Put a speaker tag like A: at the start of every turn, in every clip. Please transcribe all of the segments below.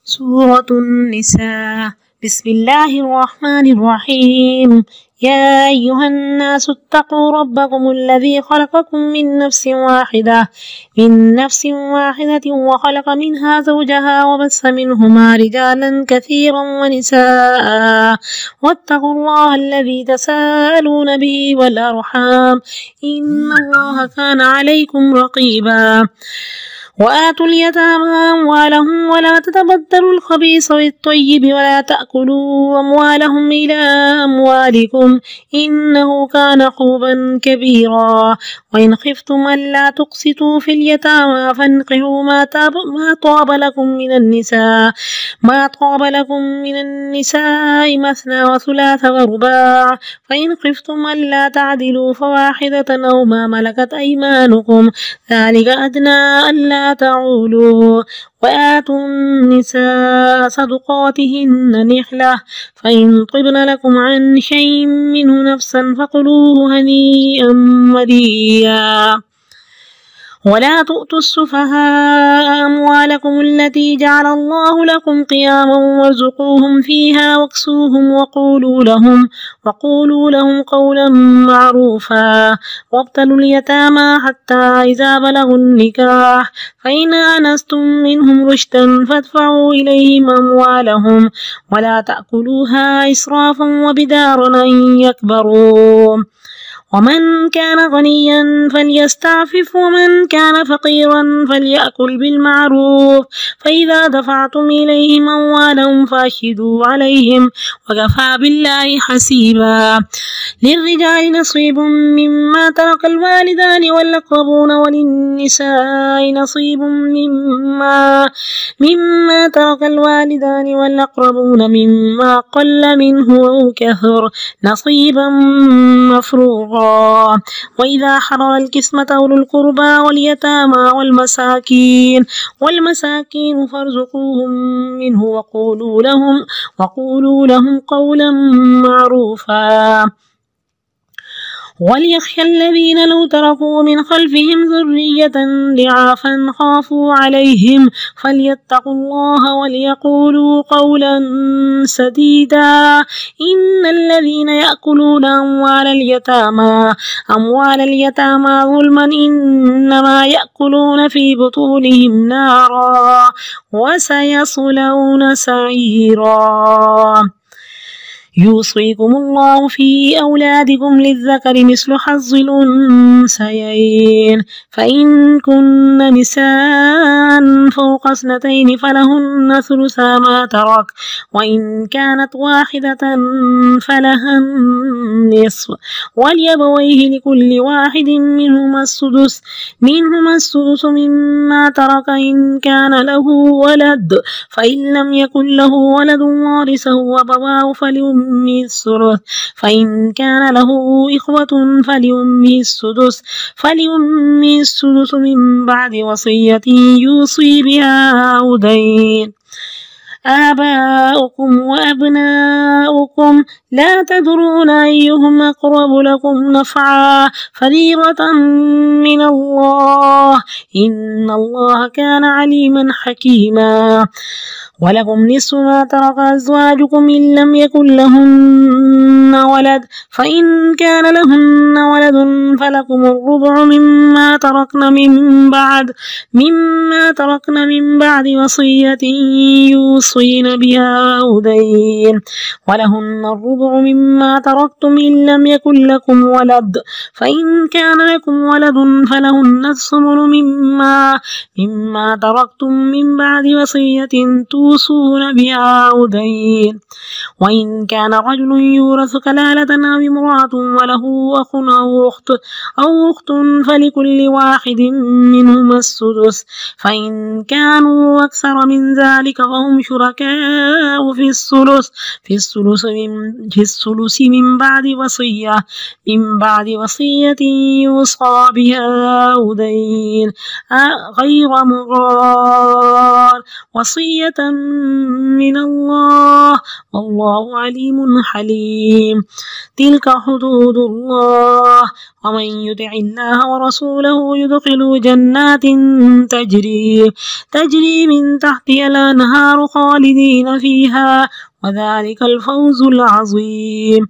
A: سورة النساء. بسم الله الرحمن الرحيم. يا أيها الناس اتقوا ربكم الذي خلقكم من نفس واحدة وخلق منها زوجها وبث منهما رجالا كثيرا ونساء واتقوا الله الذي تساءلون به والأرحام إن الله كان عليكم رقيبا. وآتوا اليتامى أموالهم ولا تتبدلوا الخبيث بالطيب ولا تأكلوا أموالهم إلى أموالكم إنه كان حوبا كبيرا. وإن خفتم ألا تقسطوا في اليتامى فانكحوا ما طاب لكم من النساء مثنى وثلاث ورباع، فإن خفتم ألا تعدلوا فواحدة أو ما ملكت أيمانكم ذلك أدنى ألا تعولوا. وآتوا النساء صدقاتهن نحلة، فإن طبن لكم عن شيء منه نفسا فكلوه هنيئا مريئا. ولا تؤتوا السفهاء أموالكم التي جعل الله لكم قياما وارزقوهم فيها واكسوهم وقولوا لهم قولا معروفا. وابتلوا اليتامى حتى إذا بلغوا النكاح، فإن آنستم منهم رشدا فادفعوا إليهم أموالهم ولا تأكلوها إسرافا وبدارا أن يكبروا. ومن كان غنيا فليستعفف ومن كان فقيرا فليأكل بالمعروف. فإذا دفعتم إليهم أموالهم فأشهدوا عليهم وكفى بالله حسيبا. للرجال نصيب مما ترك الوالدان والأقربون وللنساء نصيب مما ترك الوالدان والأقربون مما قل منه أو كثر نصيبا مفروضا. وإذا حضر القسمة أولو القربى واليتامى والمساكين فارزقوهم منه وقولوا لهم قولا معروفا. وليخشى الذين لو تركوا من خلفهم ذرية ضعافا خافوا عليهم فليتقوا الله وليقولوا قولا سديدا. إن الذين يأكلون أموال اليتامى ظلما إنما يأكلون في بطونهم نارا وسيصلون سعيرا. يوصيكم الله في أولادكم للذكر مثل حظ الأنثيين، فإن كن نساء فوق اثنتين فلهن ثلثا ما ترك، وإن كانت واحدة فلها النصف، ولأبويه لكل واحد منهما السدس مما ترك إن كان له ولد، فإن لم يكن له ولد وارثه أبواه فلأمه الثلث، فإن كان له إخوة فلأمه السدس من بعد وصية يوصي بها أو دين. آباؤكم وأبناؤكم لا تدرون أيهم أقرب لكم نفعا فريضة من الله إن الله كان عليما حكيما. ولكم نصف ما ترك أزواجكم إن لم يكن لهن ولد، فإن كان لهن ولد فلكم الربع مما تركن من بعد وصية يوصين بها أو دين. ولهن الربع مما تركتم إن لم يكن لكم ولد، فإن كان لكم ولد فلهن الثمن مما تركتم من بعد وصية توصون بها أو دين. وإن كان رجل يورث كلالة أو امرأة وله أخ أو أخت فلكل واحد منهما السدس، فإن كانوا أكثر من ذلك فهم شركاء في الثلث من بعد وصية يوصى بها أو دين غير مضار، وصية من الله والله عليم حليم. الرحيم تلك حدود الله ومن يطع الله ورسوله يدخله جنات تجري من تحتها الأنهار خالدين فيها وذلك الفوز العظيم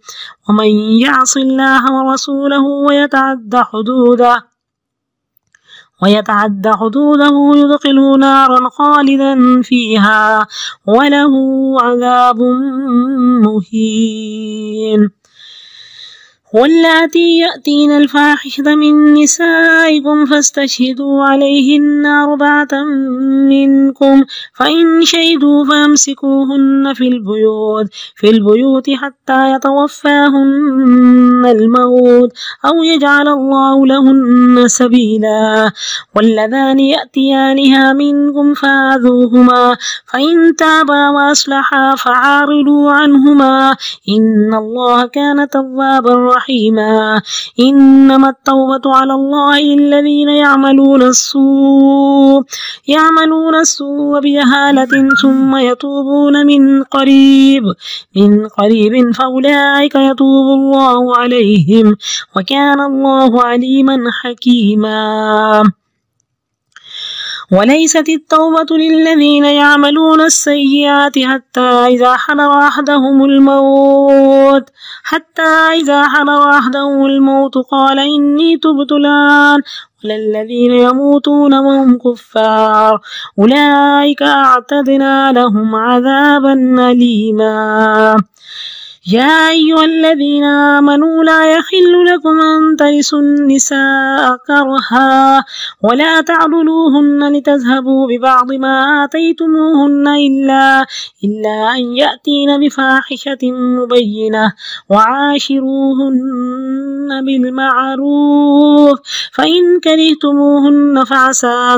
A: ومن يعص الله ورسوله ويتعد حدوده يدخله نارا خالدا فيها وله عذاب مهين واللاتي يأتين الفاحشة من نسائكم فاستشهدوا عليهن 4 منكم فإن شهدوا فامسكوهن في البيوت حتى يتوفاهن الموت أو يجعل الله لهن سبيلا واللذان يأتيانها منكم فآذوهما فإن تابا وأصلحا فعارضوا عنهما إن الله كان توابا رحيما إنما التوبة على الله للذين يعملون السوء بجهالة ثم يتوبون من قريب فأولئك يتوب الله عليهم وكان الله عليما حكيما وليست التوبة للذين يعملون السيئات حتى إذا حضر أحدهم الموت قال إني تبت الآن وللذين يموتون وهم كفار أولئك أعتدنا لهم عذابا أليما يا أيها الذين آمنوا لا يحل لكم أن ترثوا النساء كرها ولا تعضلوهن لتذهبوا ببعض ما آتيتموهن إلا أن يأتين بفاحشة مبينة وعاشروهن بالمعروف فإن كرهتموهن فعسى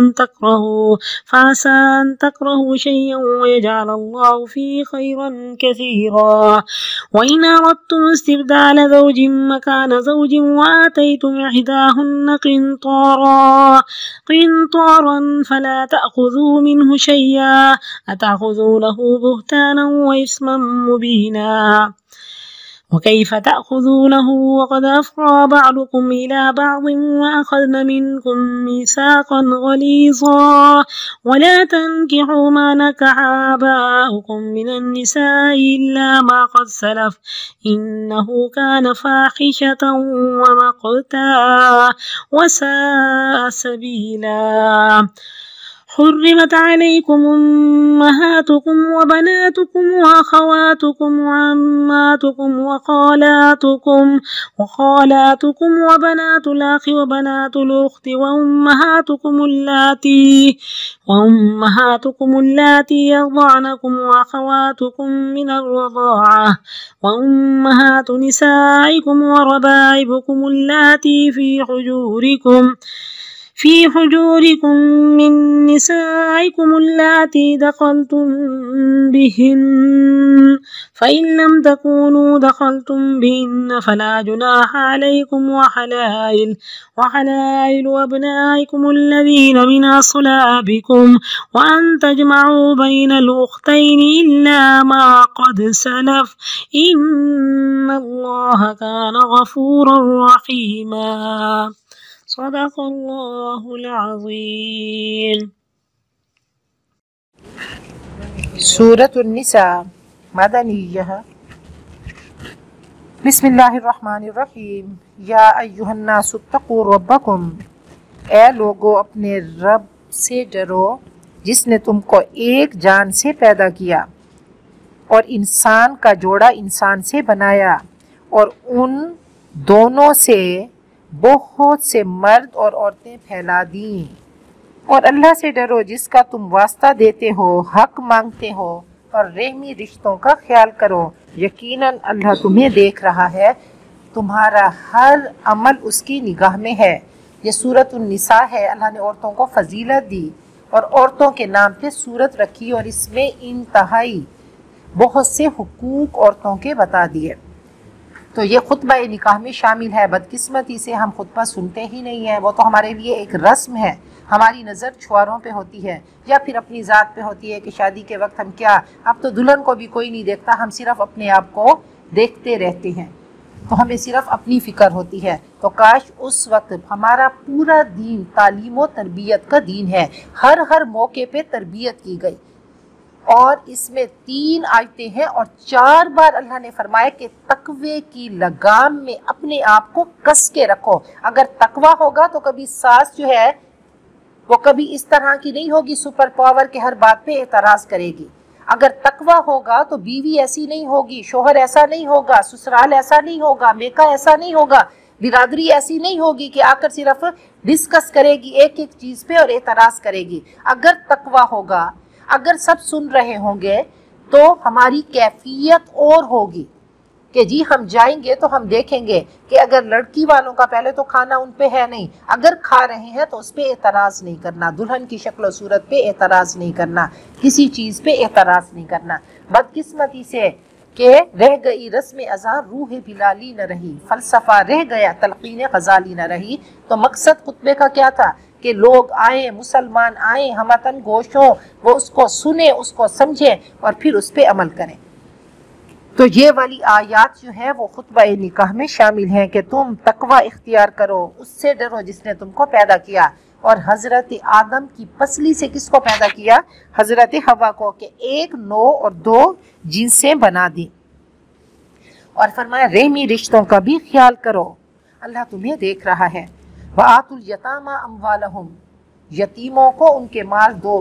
A: أن تكرهوا شيئا ويجعل الله فيه خيرا كثيرا وإن أردتم استبدال زوج مكان زوج وآتيتم إحداهن قنطارا فلا تأخذوا منه شيئا أتأخذونه بهتانا وإثما مبينا وكيف تأخذونه وقد أفضى بعضكم إلى بعض وأخذن منكم ميثاقا غليظا ولا تنكحوا ما نكح آباؤكم من النساء إلا ما قد سلف إنه كان فاحشة ومقتا وساء سبيلا حرمت عليكم أمهاتكم وبناتكم وأخواتكم وعماتكم وخالاتكم وبنات الأخ وبنات الأخت وأمهاتكم اللاتي يرضعنكم وأخواتكم من الرضاعة وأمهات نسائكم وربائبكم اللاتي في حجوركم من نسائكم اللاتي دخلتم بهن فإن لم تكونوا دخلتم بهن فلا جناح عليكم وحلائل أبنائكم الذين من أصلابكم وأن تجمعوا بين الأختين إلا ما قد سلف إن الله كان غفورا رحيما صدق الله العظيم.
B: سورة النساء مدنية. بسم اللہ الرحمن الرحیم. یا ایہا الناس اتقوا ربکم، اے لوگو اپنے رب سے ڈرو جس نے تم کو ایک جان سے پیدا کیا اور انسان کا جوڑا انسان سے بنایا اور ان دونوں سے بہت سے مرد اور عورتیں پھیلا دیں. اور اللہ سے ڈرو جس کا تم واسطہ دیتے ہو، حق مانگتے ہو اور رحمی رشتوں کا خیال کرو. یقیناً اللہ تمہیں دیکھ رہا ہے، تمہارا ہر عمل اس کی نگاہ میں ہے. یہ سورۃ النساء ہے. اللہ نے عورتوں کو فضیلت دی اور عورتوں کے نام پہ سورت رکھی اور اس میں انتہائی بہت سے حقوق عورتوں کے بتا دیے. تو یہ خطبہ نکاح میں شامل ہے. بدقسمتی سے ہم خطبہ سنتے ہی نہیں ہیں. وہ تو ہمارے لیے ایک رسم ہے. ہماری نظر چھواروں پہ ہوتی ہے یا پھر اپنی ذات پہ ہوتی ہے کہ شادی کے وقت ہم کیا، اب تو دلہن کو بھی کوئی نہیں دیکھتا، ہم صرف اپنے آپ کو دیکھتے رہتے ہیں تو ہمیں صرف اپنی فکر ہوتی ہے. تو کاش اس وقت ہمارا پورا دین تعلیم و تربیت کا دین ہے، ہر موقع پہ تربیت کی گئی. اور اس میں 3 آیتیں ہیں اور 4 بار اللہ نے فرمایا کہ تقوی کی لگام میں اپنے آپ کو کس کے رکھو. اگر تقوی ہوگا تو کبھی ساس جو ہے وہ کبھی اس طرح کی نہیں ہوگی سپر پاور کے ہر بات پہ اعتراض کرے گی. اگر تقوی ہوگا تو بیوی ایسی نہیں ہوگی، شوہر ایسا نہیں ہوگا، سسرال ایسا نہیں ہوگا، میکا ایسا نہیں ہوگا، برادری ایسی نہیں ہوگی کہ آ کر صرف ڈسکس کرے گی ایک چیز پہ اور اعتراض کرے گی. اگر تقوی ہوگا، اگر سب سن رہے ہوں گے تو ہماری کیفیت اور ہوگی کہ جی ہم جائیں گے تو ہم دیکھیں گے کہ اگر لڑکی والوں کا پہلے تو کھانا ان پہ ہے نہیں، اگر کھا رہے ہیں تو اس پہ اعتراض نہیں کرنا، دلہن کی شکل و صورت پہ اعتراض نہیں کرنا، کسی چیز پہ اعتراض نہیں کرنا. بدقسمتی سے کہ رہ گئی رسم ازاں روح بلالی نہ رہی، فلسفہ رہ گیا تلقین غزالی نہ رہی. تو مقصد خطبے کا کیا تھا کہ لوگ آئیں، مسلمان آئیں، ہمتن گوش ہوں، وہ اس کو سنیں، اس کو سمجھیں اور پھر اس پہ عمل کریں. تو یہ والی آیات جو ہے وہ خطبہ نکاح میں شامل ہیں کہ تم تقوی اختیار کرو، اس سے ڈرو جس نے تم کو پیدا کیا. اور حضرت آدم کی پسلی سے کس کو پیدا کیا؟ حضرت حوا کو، کہ 1 نو اور 2 جنسیں بنا دی. اور فرمایا رحمی رشتوں کا بھی خیال کرو، اللہ تمہیں دیکھ رہا ہے. وَآتُوا الْيَتَامَى أَمْوَالَهُمْ، یتیموں کو ان کے مال دو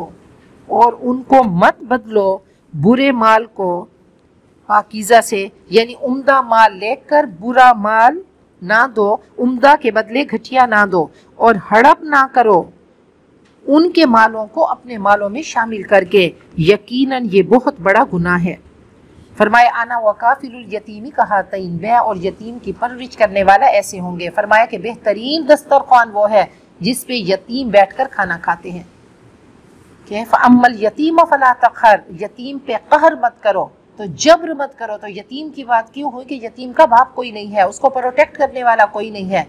B: اور ان کو مت بدلو برے مال کو پاکیزہ سے، یعنی عمدہ مال لے کر برا مال نہ دو، عمدہ کے بدلے گھٹیا نہ دو، اور ہڑپ نہ کرو ان کے مالوں کو اپنے مالوں میں شامل کر کے، یقیناً یہ بہت بڑا گناہ ہے. فرمایا انا وکافل الیتیم کہاتین، میں اور یتیم کی پرورش کرنے والا ایسے ہوں گے. فرمایا کہ بہترین دسترخوان وہ ہے جس پہ یتیم بیٹھ کر کھانا کھاتے ہیں. کہ فَأَمَّا الْيَتِيمَ فَلَا تَقْهَرْ، یتیم پہ قہر مت کرو، تو جبر مت کرو. تو یتیم کی بات کیوں ہوئی کہ یتیم کا باپ کوئی نہیں ہے، اس کو پروٹیکٹ کرنے والا کوئی نہیں ہے،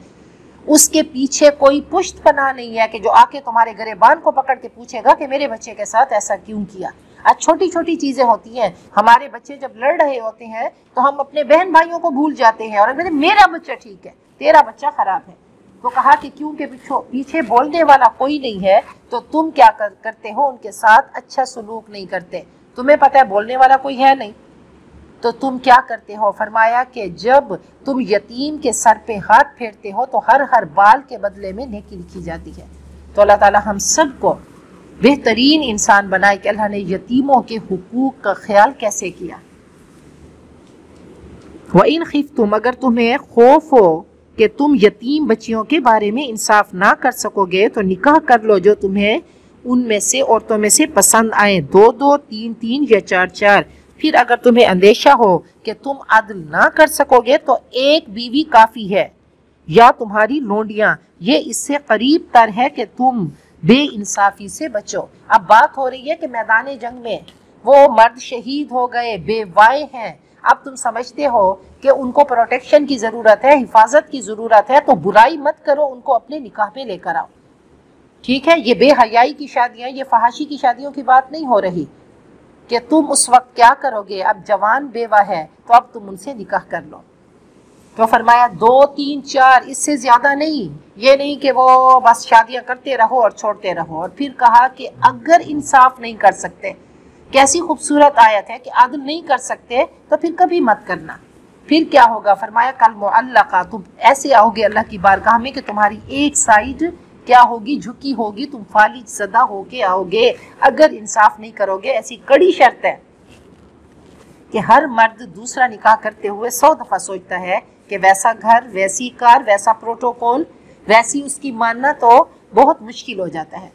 B: اس کے پیچھے کوئی پشت پناہ نہیں ہے کہ جو آ کے تمہارے گریبان کو پکڑ کے پوچھے گا کہ میرے بچے کے ساتھ ایسا کیوں کیا. آج چھوٹی چھوٹی چیزیں ہوتی ہیں، ہمارے بچے جب لڑ رہے ہوتے ہیں تو ہم اپنے بہن بھائیوں کو بھول جاتے ہیں اور کہتے ہیں میرا بچہ ٹھیک ہے، تیرا بچہ خراب ہے. تو کہا کہ کیونکہ پیچھے بولنے والا کوئی نہیں ہے تو تم کیا کرتے ہو، ان کے ساتھ اچھا سلوک نہیں کرتے. تمہیں پتہ ہے بولنے والا کوئی ہے نہیں تو تم کیا کرتے ہو. فرمایا کہ جب تم یتیم کے سر پہ ہاتھ پھیرتے ہو تو ہر بال کے بدلے میں نیکی لکھی جاتی ہے. تو اللہ تعالی ہم سب کو بہترین انسان بنائے کہ اللہ نے یتیموں کے حقوق کا خیال کیسے کیا. وَإِنْ خِفْتُمْ، اگر تمہیں خوف ہو کہ تم یتیم بچیوں کے بارے میں انصاف نہ کر سکو گے تو نکاح کر لو جو تمہیں ان میں سے عورتوں میں سے پسند آئیں، 2 3 یا 4. پھر اگر تمہیں اندیشہ ہو کہ تم عدل نہ کر سکو گے تو 1 بیوی کافی ہے یا تمہاری لونڈیاں، یہ اس سے قریب تر ہے کہ تم بے انصافی سے بچو. اب بات ہو رہی ہے کہ میدان جنگ میں وہ مرد شہید ہو گئے، بیوائے ہیں، اب تم سمجھتے ہو کہ ان کو پروٹیکشن کی ضرورت ہے، حفاظت کی ضرورت ہے، تو برائی مت کرو، ان کو اپنے نکاح پہ لے کر آؤ. ٹھیک ہے، یہ بے حیائی کی شادیاں، یہ فحاشی کی شادیوں کی بات نہیں ہو رہی کہ تم اس وقت کیا کرو گے. اب جوان بیوہ ہے تو اب تم ان سے نکاح کر لو. تو فرمایا 2 3 4، اس سے زیادہ نہیں. یہ نہیں کہ وہ بس شادیاں کرتے رہو اور چھوڑتے رہو. اور پھر کہا کہ اگر انصاف نہیں کر سکتے، کیسی خوبصورت آیت ہے کہ عدل نہیں کر سکتے تو پھر کبھی مت کرنا. پھر کیا ہوگا؟ فرمایا کل معلقہ، تم ایسے آؤ گے اللہ کی بارگاہ میں کہ تمہاری ایک سائیڈ کیا ہوگی؟ جھکی ہوگی، تم فالج زدہ ہو کے آؤ گے اگر انصاف نہیں کرو گے. ایسی کڑی شرط ہے کہ ہر مرد دوسرا نکاح کرتے ہوئے 100 دفعہ سوچتا ہے کہ ویسا گھر، ویسی کار، ویسا پروٹوکول، ویسی اس کی ماننا تو بہت مشکل ہو جاتا ہے.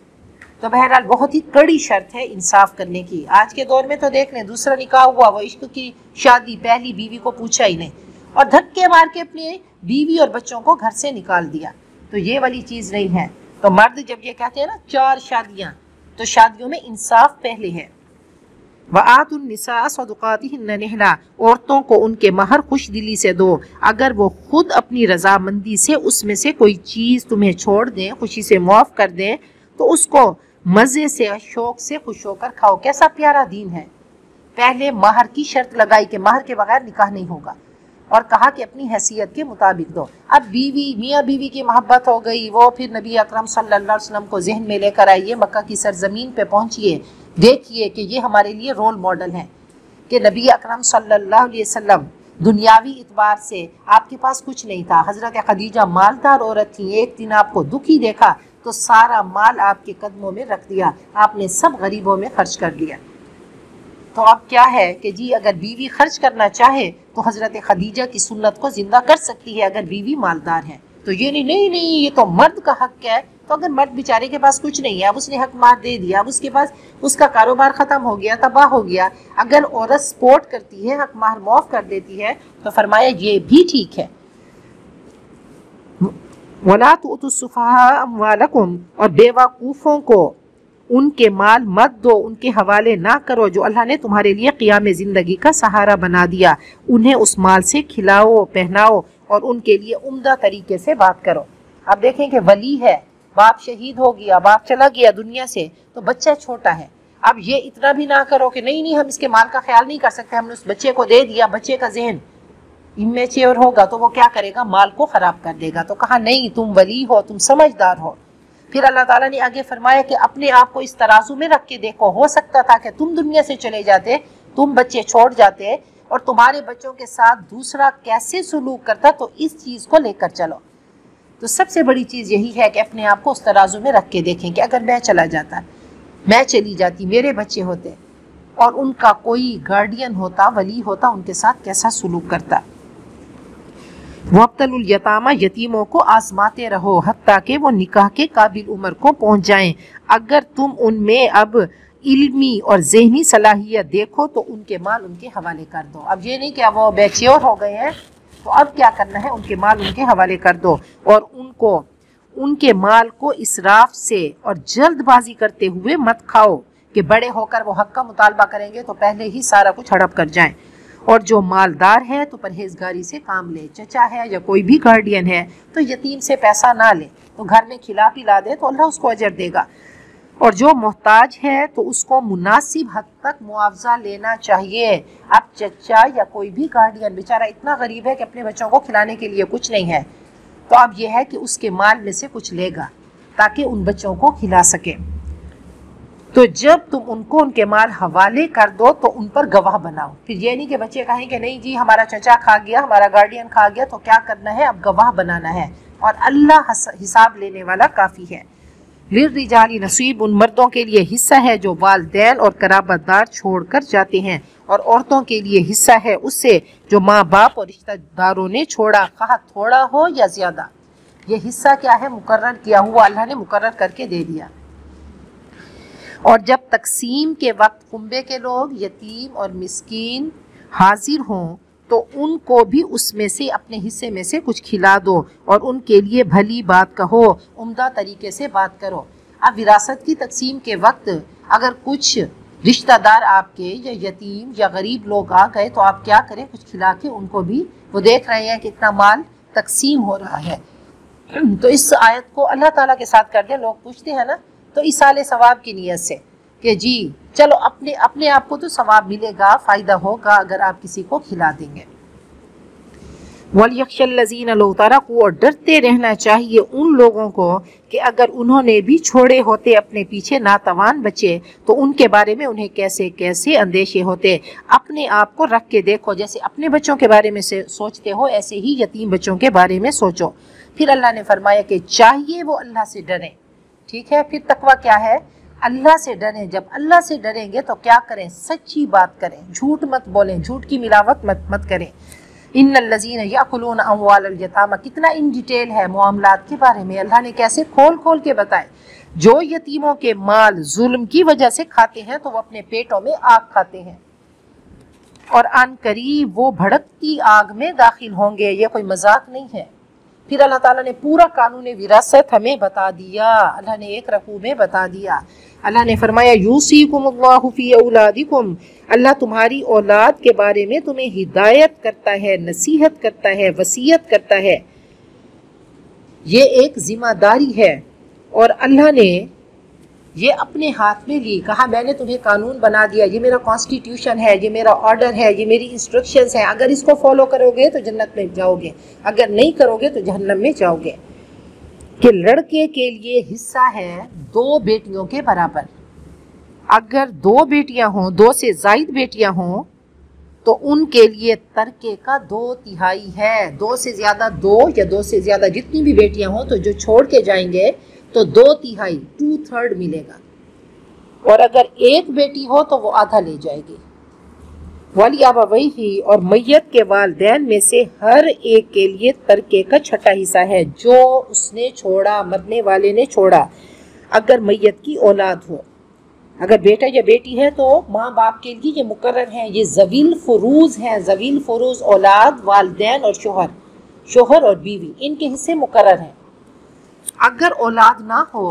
B: تو بہرحال بہت ہی کڑی شرط ہے انصاف کرنے کی. آج کے دور میں تو دیکھ لیں، دوسرا نکاح ہوا، وہ عشق کی شادی، پہلی بیوی کو پوچھا ہی نہیں اور دھکے مار کے اپنی بیوی اور بچوں کو گھر سے نکال دیا. تو یہ والی چیز نہیں ہے. تو مرد جب یہ کہتے ہیں نا 4 شادیاں، تو شادیوں میں انصاف پہلے ہے. وَآتُوا النِّسَاءَ صَدُقَاتِهِنَّ نِحْلًا، عورتوں کو ان کے مہر خوش دلی سے دو، اگر وہ خود اپنی رضامندی سے اس میں سے کوئی چیز تمہیں چھوڑ دیں، خوشی سے معاف کر دیں، تو اس کو مزے سے، شوق سے خوش ہو کر کھاؤ. کیسا پیارا دین ہے. پہلے مہر کی شرط لگائی کہ مہر کے بغیر نکاح نہیں ہوگا. اور کہا کہ اپنی حیثیت کے مطابق دو۔ اب بیوی میاں بیوی کی محبت ہو گئی، وہ پھر نبی اکرم صلی اللہ علیہ وسلم کو ذہن میں لے کر آئیے، مکہ کی سرزمین پہ پہنچیے، دیکھیے کہ یہ ہمارے لیے رول ماڈل ہیں کہ نبی اکرم صلی اللہ علیہ وسلم دنیاوی اعتبار سے آپ کے پاس کچھ نہیں تھا، حضرت خدیجہ مالدار عورت تھی، ایک دن آپ کو دکھی دیکھا تو سارا مال آپ کے قدموں میں رکھ دیا، آپ نے سب غریبوں میں خرچ کر دیا۔ تو اب کیا ہے کہ جی اگر بیوی خرچ کرنا چاہے تو حضرت خدیجہ کی سنت کو زندہ کر سکتی ہے اگر بیوی مالدار ہے، تو یہ نہیں یہ تو مرد کا حق ہے۔ تو اگر مرد بیچارے کے پاس کچھ نہیں ہے، اب اس نے حق مار دے دیا، اب اس کے پاس اس کا کاروبار ختم ہو گیا، تباہ ہو گیا، اگر عورت سپورٹ کرتی ہے، حق مار معاف کر دیتی ہے، تو فرمایا یہ بھی ٹھیک ہے۔ وَلَا تُؤْتُوا السُّفَهَاءَ أَمْوَالَكُمْ، اور بے وقوفوں کو ان کے مال مت دو، ان کے حوالے نہ کرو جو اللہ نے تمہارے لیے قیام زندگی کا سہارا بنا دیا، انہیں اس مال سے کھلاؤ پہناؤ اور ان کے لیے عمدہ طریقے سے بات کرو۔ اب دیکھیں کہ ولی ہے، باپ شہید ہو گیا، باپ چلا گیا دنیا سے، تو بچہ چھوٹا ہے، اب یہ اتنا بھی نہ کرو کہ نہیں ہم اس کے مال کا خیال نہیں کر سکتے، ہم نے اس بچے کو دے دیا، بچے کا ذہن امیچیور ہوگا تو وہ کیا کرے گا، مال کو خراب کر دے گا۔ تو کہا نہیں، تم ولی ہو، تم سمجھدار ہو۔ پھر اللہ تعالیٰ نے آگے فرمایا کہ اپنے آپ کو اس ترازو میں رکھ کے دیکھو، ہو سکتا تھا کہ تم دنیا سے چلے جاتے، تم بچے چھوڑ جاتے اور تمہارے بچوں کے ساتھ دوسرا کیسے سلوک کرتا، تو اس چیز کو لے کر چلو۔ تو سب سے بڑی چیز یہی ہے کہ اپنے آپ کو اس ترازو میں رکھ کے دیکھیں کہ اگر میں چلا جاتا، میں چلی جاتی، میرے بچے ہوتے اور ان کا کوئی گارڈین ہوتا، ولی ہوتا، ان کے ساتھ کیسا سلوک کرتا۔ وَابْتَلُوا الْيَتَامَ، یتیموں کو آزماتے رہو حتیٰ کہ وہ نکاح کے قابل عمر کو پہنچ جائیں، اگر تم ان میں اب علمی اور ذہنی صلاحیت دیکھو تو ان کے مال ان کے حوالے کر دو۔ اب یہ نہیں کہ اب وہ میچیور ہو گئے ہیں تو اب کیا کرنا ہے، ان کے مال ان کے حوالے کر دو، اور ان کے مال کو اسراف سے اور جلد بازی کرتے ہوئے مت کھاؤ کہ بڑے ہو کر وہ حق کا مطالبہ کریں گے تو پہلے ہی سارا کچھ ہڑپ کر جائیں۔ اور جو مالدار ہے تو پرہیزگاری سے کام لے، چچا ہے یا کوئی بھی گارڈین ہے تو یتیم سے پیسہ نہ لے، تو گھر میں کھلا پلا دے تو اللہ اس کو اجر دے گا، اور جو محتاج ہے تو اس کو مناسب حد تک معاوضہ لینا چاہیے۔ اب چچا یا کوئی بھی گارڈین بیچارہ اتنا غریب ہے کہ اپنے بچوں کو کھلانے کے لیے کچھ نہیں ہے، تو اب یہ ہے کہ اس کے مال میں سے کچھ لے گا تاکہ ان بچوں کو کھلا سکے۔ تو جب تم ان کو ان کے مال حوالے کر دو تو ان پر گواہ بناؤ۔ پھر یہ نہیں کہ بچے کہیں کہ نہیں جی ہمارا چچا کھا گیا، ہمارا گارڈین کھا گیا، تو کیا کرنا ہے، اب گواہ بنانا ہے، اور اللہ حساب لینے والا کافی ہے۔ للرجال نصیب، ان مردوں کے لیے حصہ ہے جو والدین اور قرابت دار چھوڑ کر جاتے ہیں، اور عورتوں کے لیے حصہ ہے اس سے جو ماں باپ اور رشتہ داروں نے چھوڑا، خواہ تھوڑا ہو یا زیادہ۔ یہ حصہ کیا ہے، مقرر کیا ہوا، اللہ نے مقرر کر کے دے دیا۔ اور جب تقسیم کے وقت کنبے کے لوگ، یتیم اور مسکین حاضر ہوں تو ان کو بھی اس میں سے اپنے حصے میں سے کچھ کھلا دو، اور ان کے لیے بھلی بات کہو، عمدہ طریقے سے بات کرو۔ اب وراثت کی تقسیم کے وقت اگر کچھ رشتہ دار آپ کے یا یتیم یا غریب لوگ آ گئے تو آپ کیا کریں، کچھ کھلا کے ان کو بھی، وہ دیکھ رہے ہیں کہ اتنا مال تقسیم ہو رہا ہے، تو اس آیت کو اللہ تعالیٰ کے ساتھ کر دیں۔ لوگ پوچھتے ہیں نا تو ایصال ثواب کی نیت سے کہ جی چلو اپنے آپ کو تو ثواب ملے گا، فائدہ ہوگا اگر آپ کسی کو کھلا دیں گے۔ وَلْيَخْشَ الَّذِينَ لَوْ تَرَكُوا، اور ڈرتے رہنا چاہیے ان لوگوں کو کہ اگر انہوں نے بھی چھوڑے ہوتے اپنے پیچھے ناتوان بچے تو ان کے بارے میں انہیں کیسے کیسے اندیشے ہوتے۔ اپنے آپ کو رکھ کے دیکھو، جیسے اپنے بچوں کے بارے میں سوچتے ہو ایسے ہی یتیم بچوں کے بارے میں سوچو۔ پھر اللہ نے فرمایا کہ چاہیے وہ اللہ سے ڈریں، ٹھیک ہے۔ پھر تقویٰ کیا ہے، اللہ سے ڈریں۔ جب اللہ سے ڈریں گے تو کیا کریں، سچی بات کریں، جھوٹ مت بولیں، جھوٹ کی ملاوٹ مت کریں۔ ان الذین یاکلون اموال الیتامی، کتنا ان ڈیٹیل ہے معاملات کے بارے میں، اللہ نے کیسے کھول کے بتائے۔ جو یتیموں کے مال ظلم کی وجہ سے کھاتے ہیں تو وہ اپنے پیٹوں میں آگ کھاتے ہیں، اور ان قریب وہ بھڑکتی آگ میں داخل ہوں گے۔ یہ کوئی مذاق نہیں ہے۔ پھر اللہ تعالیٰ نے پورا قانون وراثت ہمیں بتا دیا، اللہ نے ایک رکوع میں بتا دیا۔ اللہ نے فرمایا یوصیکم اللہ فی اولادکم، اللہ تمہاری اولاد کے بارے میں تمہیں ہدایت کرتا ہے، نصیحت کرتا ہے، وصیت کرتا ہے۔ یہ ایک ذمہ داری ہے، اور اللہ نے یہ اپنے ہاتھ میں لی، کہا میں نے تمہیں قانون بنا دیا، یہ میرا کانسٹیٹیوشن ہے، یہ میرا آرڈر ہے، یہ میری انسٹرکشنز ہیں، اگر اس کو فالو کرو گے تو جنت میں جاؤ گے، اگر نہیں کرو گے تو جہنم میں جاؤ گے۔ کہ لڑکے کے لیے حصہ ہے 2 بیٹیوں کے برابر، اگر 2 بیٹیاں ہوں، 2 سے زائد بیٹیاں ہوں تو ان کے لیے ترکے کا 2/3 ہے، 2 سے زیادہ 2 یا 2 سے زیادہ جتنی بھی بیٹیاں ہوں تو جو چھوڑ کے جائیں گے تو 2/3 2/3 ملے گا، اور اگر ایک بیٹی ہو تو وہ آدھا لے جائے گی۔ ولی ابویہ، اور میت کے والدین میں سے ہر ایک کے لیے ترکے کا 6واں حصہ ہے، جو اس نے چھوڑا، مرنے والے نے چھوڑا۔ اگر میت کی اولاد ہو، اگر بیٹا یا بیٹی ہے تو ماں باپ کے لیے یہ مقرر ہے، یہ ذویل فروض ہیں، ذویل فروض اولاد، والدین اور شوہر اور بیوی، ان کے حصے مقرر ہیں۔ اگر اولاد نہ ہو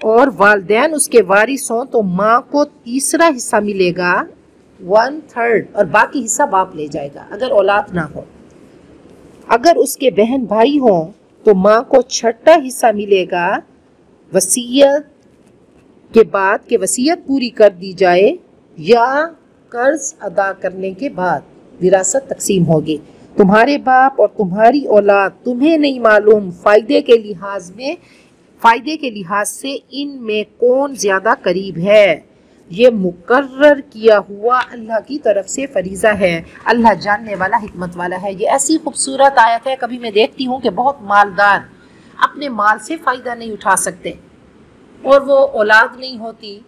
B: اور والدین اس کے وارث ہوں تو ماں کو 3واں حصہ ملے گا 1/3، اور باقی حصہ باپ لے جائے گا اگر اولاد نہ ہو۔ اگر اس کے بہن بھائی ہوں تو ماں کو 6واں حصہ ملے گا وصیت کے بعد، کہ وصیت پوری کر دی جائے یا قرض ادا کرنے کے بعد وراثت تقسیم ہوگی۔ تمہارے باپ اور تمہاری اولاد تمہیں نہیں معلوم فائدے کے لحاظ سے ان میں کون زیادہ قریب ہے، یہ مقرر کیا ہوا اللہ کی طرف سے فریضہ ہے، اللہ جاننے والا حکمت والا ہے۔ یہ ایسی خوبصورت آیت ہے، کبھی میں دیکھتی ہوں کہ بہت مالدار اپنے مال سے فائدہ نہیں اٹھا سکتے اور وہ اولاد نہیں ہوتی،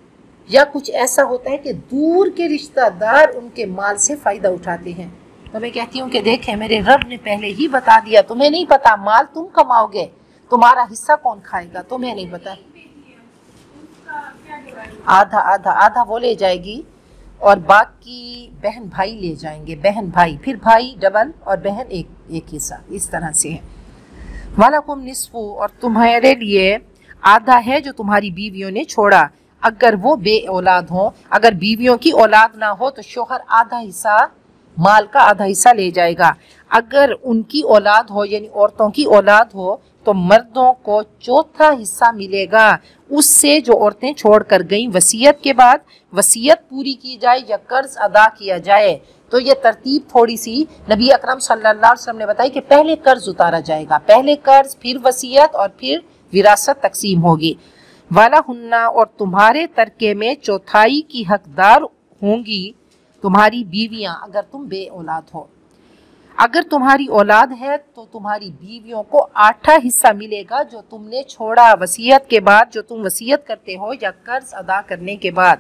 B: یا کچھ ایسا ہوتا ہے کہ دور کے رشتہ دار ان کے مال سے فائدہ اٹھاتے ہیں، تو میں کہتی ہوں کہ دیکھیں میرے رب نے پہلے ہی بتا دیا، تمہیں نہیں پتا مال تم کماؤ گے، تمہارا حصہ کون کھائے گا تمہیں نہیں پتا، آدھا وہ لے جائے گی اور باقی بہن بھائی لے جائیں گے، بہن بھائی، پھر بھائی ڈبل اور بہن ایک حصہ، اس طرح سے ہے۔ وَلَكُمْ نِصْفُ، اور تمہارے لیے آدھا ہے جو تمہاری بیویوں نے چھوڑا، اگر وہ بے اولاد ہوں، اگر بیویوں کی اولاد نہ ہو تو شوہر آدھا حصہ، مال کا آدھا حصہ لے جائے گا، اگر ان کی اولاد ہو یعنی عورتوں کی اولاد ہو تو مردوں کو 4واں حصہ ملے گا، اس سے جو عورتیں چھوڑ کر گئیں وصیت کے بعد، وصیت پوری کی جائے یا قرض ادا کیا جائے۔ تو یہ ترتیب تھوڑی سی نبی اکرم صلی اللہ علیہ وسلم نے بتائی کہ پہلے قرض اتارا جائے گا، پہلے قرض، پھر وصیت اور پھر وراثت تقسیم ہوگی۔ وَلَهُنَّ، اور تمہارے ترکے میں 1/4 کی حقدار ہوں گی تمہاری بیویاں اگر تم بے اولاد ہو۔ اگر تمہاری اولاد ہے تو تمہاری بیویوں کو 8واں حصہ ملے گا جو تم نے چھوڑا وصیت کے بعد، جو تم وصیت کرتے ہو یا قرض ادا کرنے کے بعد۔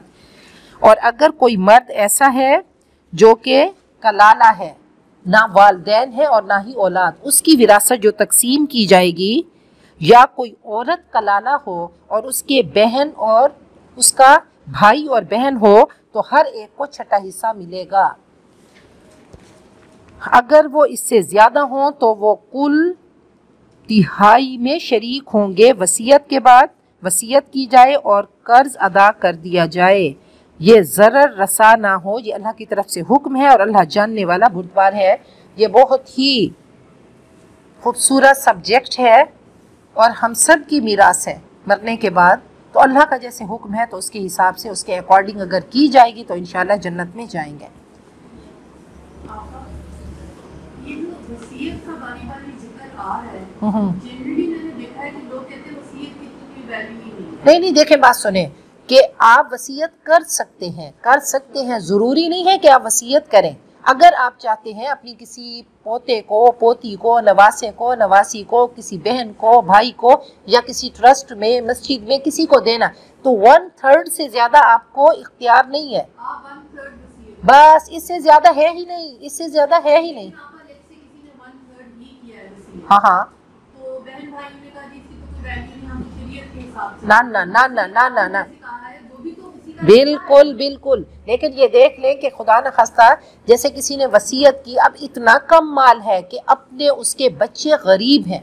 B: اور اگر کوئی مرد ایسا ہے جو کہ کلالہ ہے، نہ والدین ہے اور نہ ہی اولاد، اس کی وراثت جو تقسیم کی جائے گی، یا کوئی عورت کلالہ ہو اور اس کے بہن اور اس کا بھائی اور بہن ہو تو ہر ایک کو 6واں حصہ ملے گا۔ اگر وہ اس سے زیادہ ہوں تو وہ کل 1/3 میں شریک ہوں گے وصیت کے بعد، وصیت کی جائے اور قرض ادا کر دیا جائے، یہ ضرر رسا نہ ہو، یہ اللہ کی طرف سے حکم ہے اور اللہ جاننے والا بردبار ہے۔ یہ بہت ہی خوبصورت سبجیکٹ ہے اور ہم سب کی میراث ہے مرنے کے بعد، تو اللہ کا جیسے حکم ہے تو اس کے حساب سے، اس کے اکارڈنگ اگر کی جائے گی تو انشاءاللہ جنت میں جائیں گے۔
C: یہ جو وصیت کا باری باری ذکر آ رہا ہے، جنرلی میں نے دیکھا ہے کہ لوگ کہتے ہیں وصیت کی تو کوئی ویلیو ہی
B: نہیں، دیکھیں بات سنیں کہ آپ وصیت کر سکتے ہیں، ضروری نہیں ہے کہ آپ وصیت کریں۔ اگر آپ چاہتے ہیں اپنی کسی پوتے کو، پوتی کو، نواسے کو، نواسی کو، کسی بہن کو، بھائی کو، یا کسی ٹرسٹ میں، مسجد میں کسی کو دینا، تو 1/3 سے زیادہ آپ کو اختیار نہیں ہے، بس اس سے زیادہ ہے ہی نہیں، اس سے زیادہ ہے ہی نہیں۔ ہاں
C: تو بہن بھائی نے کہا جی اس کی تو کوئی ویلیو نہیں، ہم شریعت کے حساب سے
B: نہ، بالکل، لیکن یہ دیکھ لیں کہ خدا نہ خواستہ جیسے کسی نے وصیت کی، اب اتنا کم مال ہے کہ اپنے اس کے بچے غریب ہیں۔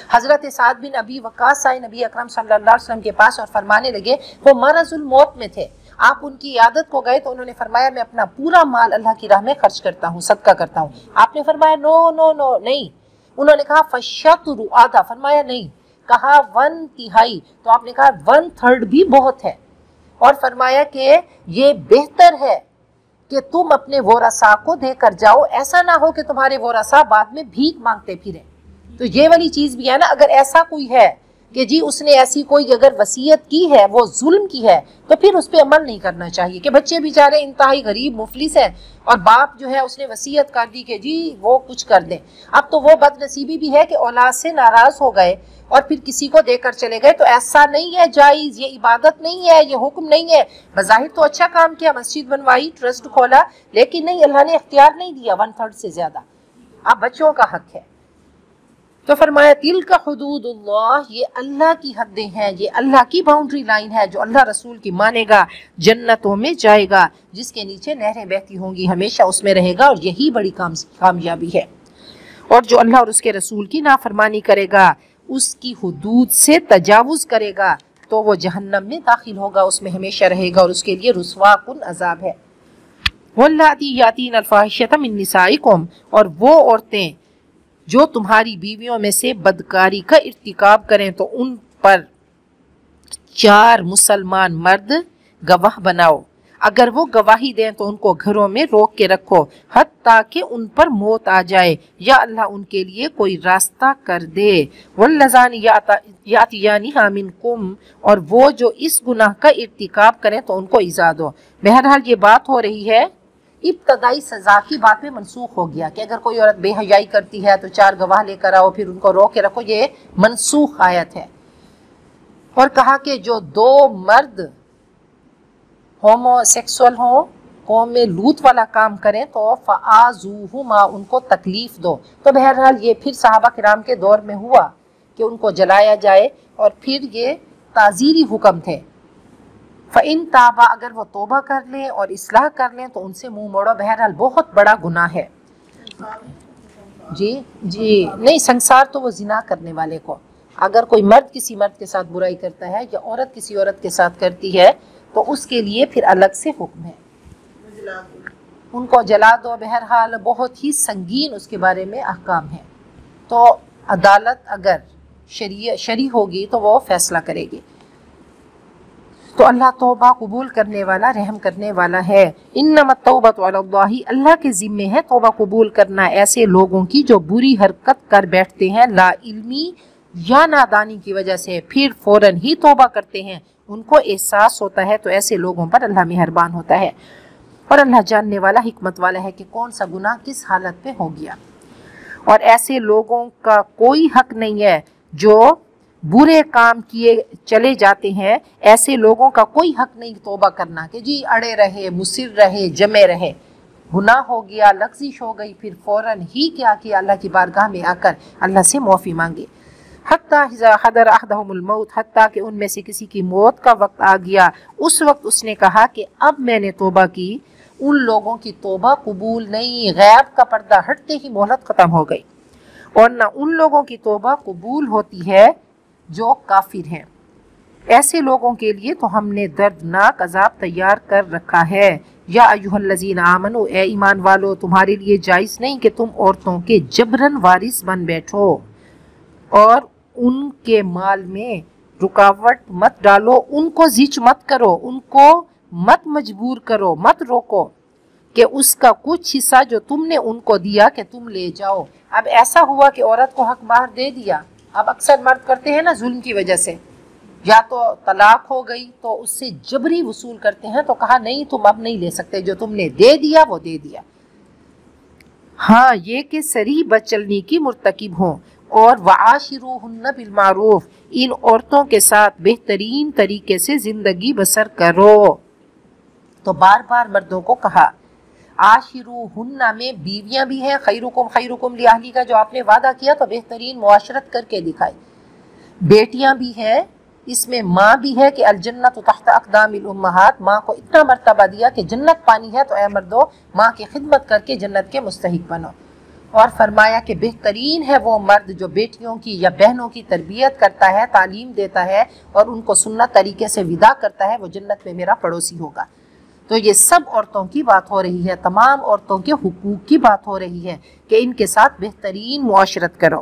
B: حضرت سعد بن ابی وقاص آئے نبی اکرم صلی اللہ علیہ وسلم کے پاس اور فرمانے لگے، وہ مرض الموت میں تھے، آپ ان کی عیادت کو گئے تو انہوں نے فرمایا میں اپنا پورا مال اللہ کی راہ میں خرچ کرتا ہوں، صدقہ کرتا ہوں۔ آپ نے فرمایا نو نہیں، انہوں نے کہا فشطر، آدھا، فرمایا نہیں، کہا 1/3، تو آپ نے کہا 1/3 بھی بہت ہے، اور فرمایا کہ یہ بہتر ہے کہ تم اپنے ورثاء کو دے کر جاؤ، ایسا نہ ہو کہ تمہارے ورثاء بعد میں بھیک مانگتے پھریں۔ تو یہ والی چیز بھی ہے نا، اگر ایسا کوئی ہے کہ جی اس نے ایسی کوئی اگر وصیت کی ہے وہ ظلم کی ہے تو پھر اس پہ عمل نہیں کرنا چاہیے کہ بچے بیچارے انتہائی غریب مفلس ہیں اور باپ جو ہے اس نے وصیت کر دی کہ جی وہ کچھ کر دیں۔ اب تو وہ بد نصیبی بھی ہے کہ اولاد سے ناراض ہو گئے اور پھر کسی کو دے کر چلے گئے، تو ایسا نہیں ہے جائز، یہ عبادت نہیں ہے، یہ حکم نہیں ہے۔ بظاہر تو اچھا کام کیا، مسجد بنوائی، ٹرسٹ کھولا، لیکن نہیں، اللہ نے اختیار نہیں دیا 1/3 سے زیادہ، اب بچوں کا حق ہے۔ تو فرمایا تلک حدود اللہ، یہ اللہ کی حدیں ہیں، یہ اللہ کی باؤنڈری لائن ہے، جو اللہ رسول کی مانے گا جنتوں میں جائے گا، جس کے نیچے نہریں بہتی ہوں گی، ہمیشہ اس میں رہے گا، اور یہی بڑی کامیابی ہے۔ اور جو اللہ اور اس کے رسول کی نافرمانی کرے گا، اس کی حدود سے تجاوز کرے گا، تو وہ جہنم میں داخل ہوگا، اس میں ہمیشہ رہے گا، اور اس کے لیے رسوا کن عذاب ہے۔ واللاتی یاتین الفاحشۃ من نسائکم، اور وہ عورتیں جو تمہاری بیویوں میں سے بدکاری کا ارتکاب کریں تو ان پر 4 مسلمان مرد گواہ بناؤ، اگر وہ گواہی دیں تو ان کو گھروں میں روک کے رکھو حتیٰ کہ ان پر موت آ جائے یا اللہ ان کے لیے کوئی راستہ کر دے۔ واللذان یاتیانہا منکم، اور وہ جو اس گناہ کا ارتکاب کریں تو ان کو ایذا دو۔ بہرحال یہ بات ہو رہی ہے ابتدائی سزا کی بات میں منسوخ ہو گیا کہ اگر کوئی عورت بے حیائی کرتی ہے تو 4 گواہ لے کر آؤ، پھر ان کو روک کے رکھو، یہ منسوخ آیت ہے۔ اور کہا کہ جو 2 مرد ہومو سیکسول ہوں، قوم میں لوط والا کام کریں تو فآذوہما، ان کو تکلیف دو۔ تو بہرحال یہ پھر صحابہ کرام کے دور میں ہوا کہ ان کو جلایا جائے، اور پھر یہ تعزیری حکم تھے۔ فَإِن تَابَا، اگر وہ توبہ کر لیں اور اصلاح کر لیں تو ان سے منہ موڑو، بہرحال بہت بڑا گناہ ہے۔ جی نہیں، سنسار تو وہ زنا کرنے والے کو، اگر کوئی مرد کسی مرد کے ساتھ برائی کرتا ہے یا عورت کسی عورت کے ساتھ کرتی ہے تو اس کے لیے پھر الگ سے حکم ہے، ان کو جلا دو۔ بہرحال بہت ہی سنگین اس کے بارے میں احکام ہیں، تو عدالت اگر شرعی ہوگی تو وہ فیصلہ کرے گی۔ تو اللہ توبہ قبول کرنے والا، رحم کرنے والا ہے۔ انما التوبۃ علی اللہ، اللہ کے ذمے ہے توبہ قبول کرنا ایسے لوگوں کی جو بری حرکت کر بیٹھتے ہیں لا علمی یا نادانی کی وجہ سے، پھر فوراً ہی توبہ کرتے ہیں، ان کو احساس ہوتا ہے، تو ایسے لوگوں پر اللہ مہربان ہوتا ہے، اور اللہ جاننے والا، حکمت والا ہے کہ کون سا گناہ کس حالت میں ہو گیا۔ اور ایسے لوگوں کا کوئی حق نہیں ہے جو برے کام کیے چلے جاتے ہیں، ایسے لوگوں کا کوئی حق نہیں توبہ کرنا کہ جی اڑے رہے، مصر رہے، جمے رہے، گناہ ہو گیا، لغزش ہو گئی، پھر فوراً ہی کیا کیا، اللہ کی بارگاہ میں آ کر اللہ سے معافی مانگے۔ حتیٰ اذا حضر احدہم الموت، حتیٰ کہ ان میں سے کسی کی موت کا وقت آ گیا، اس وقت اس نے کہا کہ اب میں نے توبہ کی۔ ان لوگوں کی توبہ قبول نہیں، غیب کا پردہ ہٹتے ہی مہلت ختم ہو گئی، اور نہ ان لوگوں کی توبہ قبول ہوتی ہے جو کافر ہیں۔ ایسے لوگوں کے لیے تو ہم نے دردناک عذاب تیار کر رکھا ہے۔ یا ایھا الذین آمنوا، اے ایمان والو، تمہارے لیے جائز نہیں کہ تم عورتوں کے جبراً وارث بن بیٹھو، اور ان کے مال میں رکاوٹ مت ڈالو، ان کو زچ مت کرو، ان کو مت مجبور کرو، مت روکو کہ اس کا کچھ حصہ جو تم نے ان کو دیا کہ تم لے جاؤ۔ اب ایسا ہوا کہ عورت کو حق باہر دے دیا، اب اکثر مرد کرتے ہیں نا ظلم کی وجہ سے، یا تو طلاق ہو گئی تو اس سے جبری وصول کرتے ہیں، تو کہا نہیں تم اب نہیں لے سکتے، جو تم نے دے دیا وہ دے دیا۔ ہاں یہ کہ صریح بد چلنی کی مرتکب ہوں، اور وعاشروہن بالمعروف، ان عورتوں کے ساتھ بہترین طریقے سے زندگی بسر کرو۔ تو بار بار مردوں کو کہا، عاشروہن میں بیویاں بھی ہیں، خیرکم خیرکم لأہلی کا جو آپ نے وعدہ کیا تو بہترین معاشرت کر کے دکھائی، بیٹیاں بھی ہیں، اس میں ماں بھی ہے کہ الجنت تحت اقدام الامہات، ماں کو اتنا مرتبہ دیا کہ جنت پانی ہے تو اے مردو ماں کی خدمت کر کے جنت کے مستحق بنو۔ اور فرمایا کہ بہترین ہے وہ مرد جو بیٹیوں کی یا بہنوں کی تربیت کرتا ہے، تعلیم دیتا ہے اور ان کو سنت طریقے سے ودا کرتا ہے، وہ جنت میں میرا پڑوسی ہوگا۔ تو یہ سب عورتوں کی بات ہو رہی ہے، تمام عورتوں کے حقوق کی بات ہو رہی ہے کہ ان کے ساتھ بہترین معاشرت کرو۔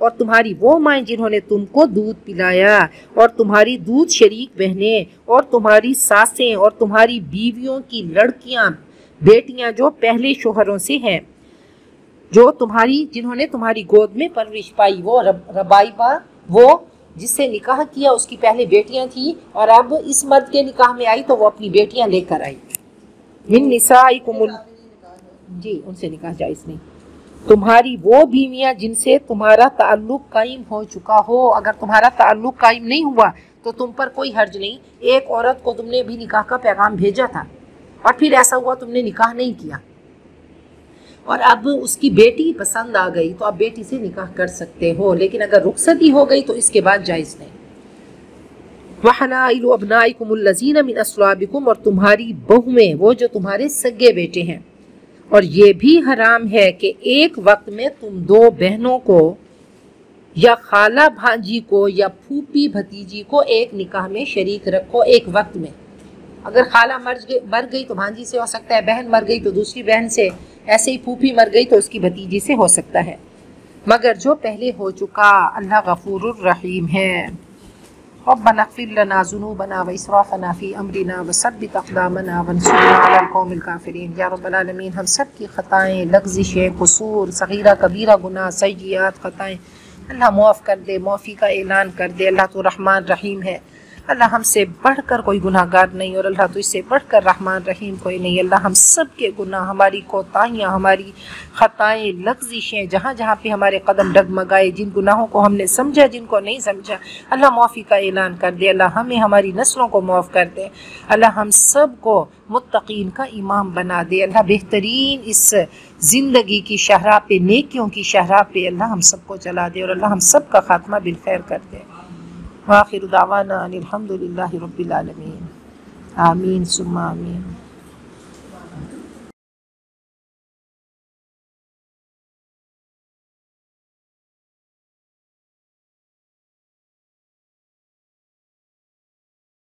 B: اور تمہاری وہ مائیں جنہوں نے تم کو دودھ پلایا، اور تمہاری دودھ شریک بہنیں، اور تمہاری ساسیں، اور تمہاری بیویوں کی لڑکیاں بیٹیاں جو پہلے شوہروں سے ہیں، جو جنہوں نے تمہاری گود میں پرورش پائی۔ وہ ربائبہ وہ جس سے نکاح کیا اس کی پہلے بیٹیاں تھیں، اور اب اس مرد کے نکاح میں آئی تو وہ اپنی بیٹیاں لے کر آئی۔ من نسائکم جی ان سے نکاح جائز نہیں۔ تمہاری وہ بیویاں جن سے تمہارا تعلق قائم ہو چکا ہو، اگر تمہارا تعلق قائم نہیں ہوا تو تم پر کوئی حرج نہیں۔ ایک عورت کو تم نے بھی نکاح کا پیغام بھیجا تھا اور پھر ایسا ہوا تم نے نکاح نہیں کیا، اور اب اس کی بیٹی پسند آ گئی تو اب بیٹی سے نکاح کر سکتے ہو، لیکن اگر رخصتی ہو گئی تو اس کے بعد جائز نہیں۔ وَحَلَائِلُ أَبْنَائِكُمُ الَّذِينَ مِنْ أَصْلَابِكُمْ، اور تمہاری بہویں وہ جو تمہارے سگے بیٹے ہیں، اور یہ بھی حرام ہے کہ ایک وقت میں تم دو بہنوں کو یا خالہ بھانجی کو یا پھوپھی بھتیجی کو ایک نکاح میں شریک رکھو ایک وقت میں۔ اگر خالہ مر گئی تو بھانجی سے ہو سکتا ہے، بہن مر گئی تو دوسری بہن سے، ایسے ہی پھوپھی مر گئی تو اس کی بھتیجی سے ہو سکتا ہے، مگر جو پہلے ہو چکا۔ اللہ غفور الرحیم ہے۔ ربنا اغفر لنا ذنوبنا واسرافنا فی امرنا وثبت اقدامنا وانصرنا علی القوم الکافرین۔ یا رب العالمین، ہم سب کی خطائیں، لغزشیں، قصور، صغیرہ کبیرہ گناہ، سیئات، خطائیں اللہ معاف کر دے، معافی کا اعلان کر دے۔ اللہ تو رحمان رحیم ہے، اللہ ہم سے بڑھ کر کوئی گناہ گار نہیں، اور اللہ تو اس سے بڑھ کر رحمان رحیم کوئی نہیں۔ اللہ ہم سب کے گناہ، ہماری کوتاہیاں، ہماری خطائیں، لغزشیں، جہاں جہاں پہ ہمارے قدم ڈگمگائے، جن گناہوں کو ہم نے سمجھا، جن کو نہیں سمجھا، اللہ معافی کا اعلان کر دے۔ اللہ ہمیں، ہماری نسلوں کو معاف کر دے۔ اللہ ہم سب کو متقین کا امام بنا دے۔ اللہ بہترین اس زندگی کی شاہراہ پہ، نیکیوں کی شاہراہ پہ اللہ ہم سب کو چلا دے، اور اللہ ہم سب کا خاتمہ بالخیر کر دے۔ وآخر دعوانا ان الحمد للہ رب العالمین۔ آمین ثم آمین۔